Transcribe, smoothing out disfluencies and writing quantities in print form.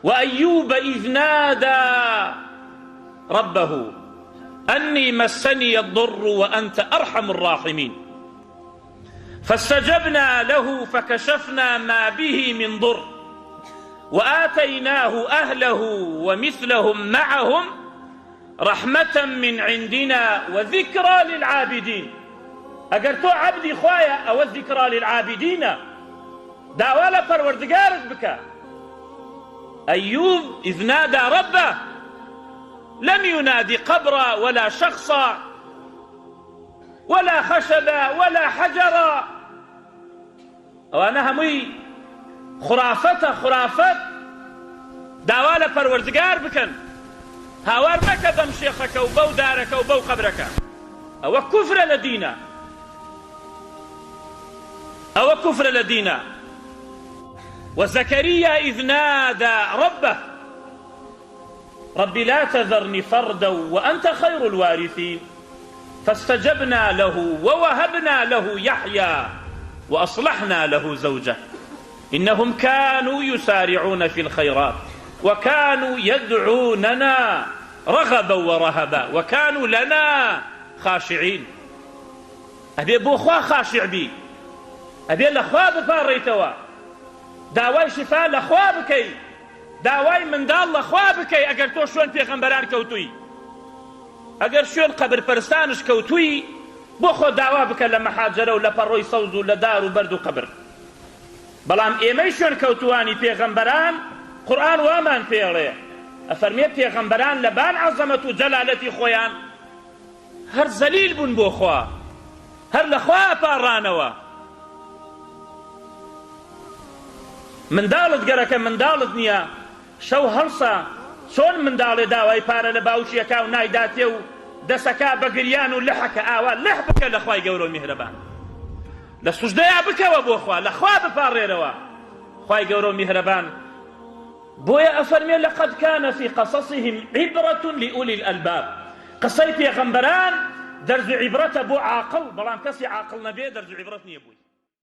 وأيوب إذ نادى ربه أني مسني الضر وأنت أرحم الراحمين فاستجبنا له فكشفنا ما به من ضر وآتيناه أهله ومثلهم معهم رحمة من عندنا وذكرى للعابدين. أقرتو عبدي خوايا أو الذكرى للعابدين داوالا پروردگارت بك. أيوب إذ نادى ربه لم ينادي قبرا ولا شخصا ولا خشبا ولا حجرا، وأنا همي خرافة داوالا پروردگار بكن، هاوار مكة بم شيخك وبو دارك وبو قبرك. أو كفر لدينا، أو كفر لدينا. وزكريا إذ نادى ربه رب لا تذرني فردا وأنت خير الوارثين فاستجبنا له ووهبنا له يحيى وأصلحنا له زوجه إنهم كانوا يسارعون في الخيرات وكانوا يدعوننا رغبا ورهبا وكانوا لنا خاشعين. أبي بو خوا خاشع بي، أبي لخوا بفاريتوا، داوای شفا لخوا بکەی، داوای منداڵ لەخوا بکەی. ئەگەر تۆ شوێن پێغەمبەران کەوتووی، ئەگەر شوێن قەبرپەرستانش کەوتووی، بۆ خۆ داوا بکە لە مەحاجەرە و لە پەڕۆی سەوز و لە دار و بەرد و قەبر. بەڵام ئێمەی شوێن کەوتوانی پێغەمبەران قورئان وامان پێڵێ، ئەفەرمێ پێغەمبەران لەبان عەزەمەت و جەلالەتی خۆیان هەر زەلیل بوون بۆ خوا، هەر لەخوا ئەپاڕانەوە. منداڵت گەرەکە منداڵت نییە، شەو هەڵسا چۆن منداڵێ داوای پارە لە باوچیەکە و نایداتێ و دەسەکە بە گریان و لەحەکە ئاوا لەح بکە لە خوای گەورە و میهرەبان، لە سوژدەیە بکەوە بۆ خوا، لەخوا بپاڕێرەوە خوای گەورە و میهرەبان. بۆیە ئەفەرمێ لەقەد کانە فی قەسەسیهم عیبرەة لئولی الئەلباب. قسەی پێغەمبەران دەرز و عیبرەتە بۆ عاقڵ، بەڵام کەسی عاقڵ نەبێ دەرز و عیبرەت نییە بووی.